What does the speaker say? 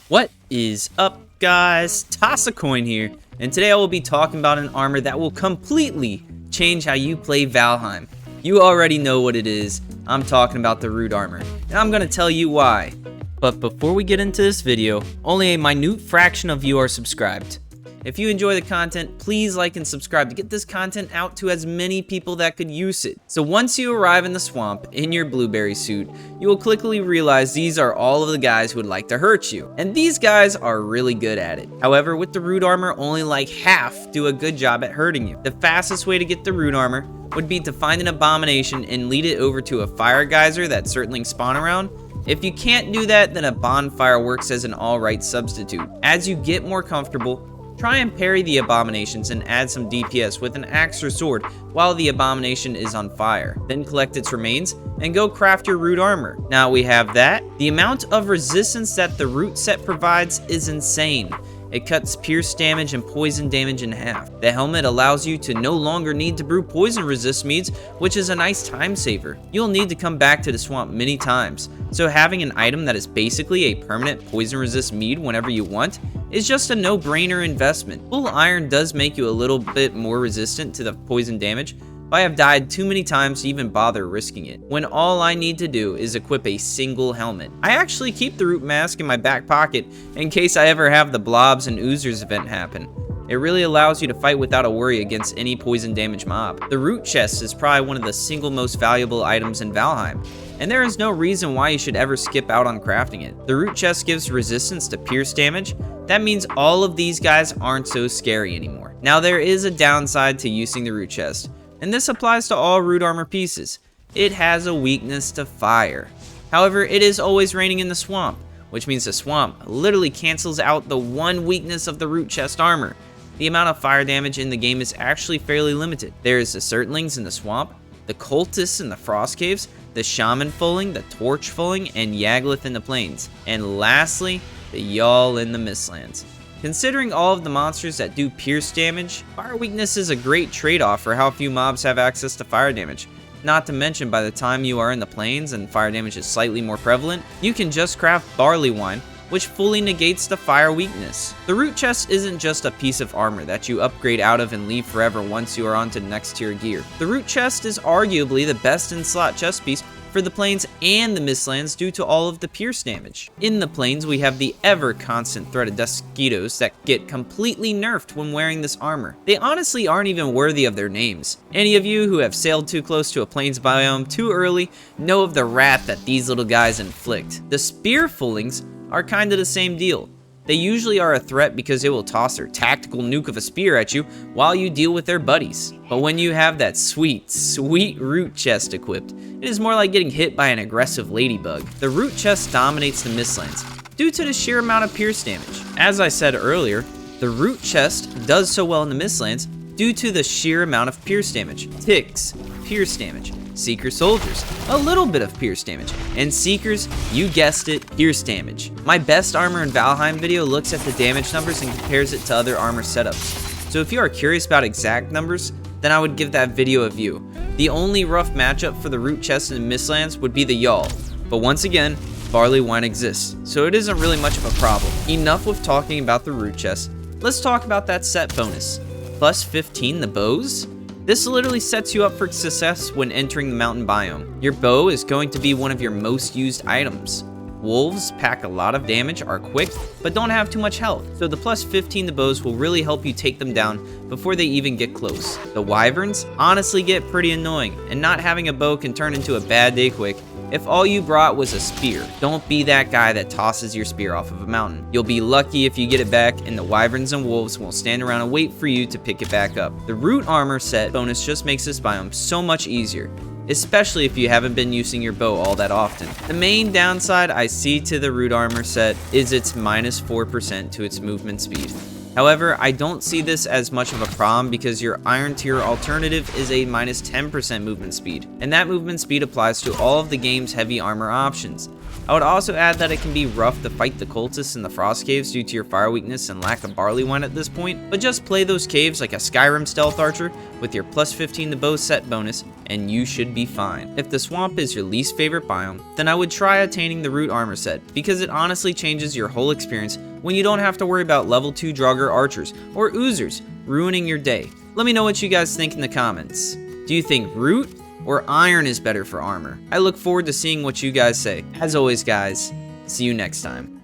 What is up, guys? Toss a coin here, and today I will be talking about an armor that will completely change how you play Valheim. You already know what it is. I'm talking about the root armor, and I'm gonna tell you why. But before we get into this video, only a minute fraction of you are subscribed. If you enjoy the content, please like and subscribe to get this content out to as many people that could use it. So once you arrive in the swamp in your blueberry suit, you will quickly realize these are all of the guys who would like to hurt you. And these guys are really good at it. However, with the root armor, only like half do a good job at hurting you. The fastest way to get the root armor would be to find an abomination and lead it over to a fire geyser that certlings spawn around. If you can't do that, then a bonfire works as an alright substitute. As you get more comfortable, try and parry the abominations and add some DPS with an axe or sword while the abomination is on fire. Then collect its remains and go craft your root armor. Now we have that. The amount of resistance that the root set provides is insane. It cuts pierce damage and poison damage in half. The helmet allows you to no longer need to brew poison resist meads, which is a nice time saver. You'll need to come back to the swamp many times, so having an item that is basically a permanent poison resist mead whenever you want is just a no-brainer investment. Full iron does make you a little bit more resistant to the poison damage, but I have died too many times to even bother risking it, when all I need to do is equip a single helmet. I actually keep the root mask in my back pocket in case I ever have the blobs and oozers event happen. It really allows you to fight without a worry against any poison damage mob. The root chest is probably one of the single most valuable items in Valheim, and there is no reason why you should ever skip out on crafting it. The root chest gives resistance to pierce damage. That means all of these guys aren't so scary anymore. Now there is a downside to using the root chest, and this applies to all root armor pieces. It has a weakness to fire. However, it is always raining in the swamp, which means the swamp literally cancels out the one weakness of the root chest armor. The amount of fire damage in the game is actually fairly limited. There is the certlings in the swamp, the cultists in the frost caves, the shaman fulling, the torch fulling, and Yaglith in the plains, and lastly, the y'all in the Mistlands. Considering all of the monsters that do pierce damage, fire weakness is a great trade-off for how few mobs have access to fire damage. Not to mention, by the time you are in the plains and fire damage is slightly more prevalent, you can just craft barley wine, which fully negates the fire weakness. The root chest isn't just a piece of armor that you upgrade out of and leave forever once you are onto the next tier gear. The root chest is arguably the best in slot chest piece for the plains and the Mistlands due to all of the pierce damage. In the plains, we have the ever constant threat of mosquitoes that get completely nerfed when wearing this armor. They honestly aren't even worthy of their names. Any of you who have sailed too close to a plains biome too early know of the wrath that these little guys inflict. The spear fullings are kinda the same deal. They usually are a threat because they will toss their tactical nuke of a spear at you while you deal with their buddies. But when you have that sweet, sweet root chest equipped, it is more like getting hit by an aggressive ladybug. The root chest dominates the Mistlands due to the sheer amount of pierce damage. As I said earlier, the root chest does so well in the Mistlands due to the sheer amount of pierce damage. Ticks, pierce damage. Seeker soldiers, a little bit of pierce damage, and seekers, you guessed it, pierce damage. My best armor in Valheim video looks at the damage numbers and compares it to other armor setups. So if you are curious about exact numbers, then I would give that video a view. The only rough matchup for the root chest in the Mistlands would be the y'all, but once again, barley wine exists, so it isn't really much of a problem. Enough with talking about the root chest, let's talk about that set bonus. Plus 15 the bows? This literally sets you up for success when entering the mountain biome. Your bow is going to be one of your most used items. Wolves pack a lot of damage, are quick, but don't have too much health, so the plus 15 to bows will really help you take them down before they even get close. The wyverns honestly get pretty annoying, and not having a bow can turn into a bad day quick if all you brought was a spear. Don't be that guy that tosses your spear off of a mountain. You'll be lucky if you get it back, and the wyverns and wolves will stand around and wait for you to pick it back up. The root armor set bonus just makes this biome so much easier, especially if you haven't been using your bow all that often. The main downside I see to the root armor set is its minus 4% to its movement speed. However, I don't see this as much of a problem because your iron tier alternative is a minus 10% movement speed, and that movement speed applies to all of the game's heavy armor options. I would also add that it can be rough to fight the cultists in the frost caves due to your fire weakness and lack of barley wine at this point, but just play those caves like a Skyrim stealth archer with your plus 15 to bow set bonus and you should be fine. If the swamp is your least favorite biome, then I would try attaining the root armor set because it honestly changes your whole experience when you don't have to worry about level 2 Draugr archers or oozers ruining your day. Let me know what you guys think in the comments. Do you think root or iron is better for armor? I look forward to seeing what you guys say. As always guys, see you next time.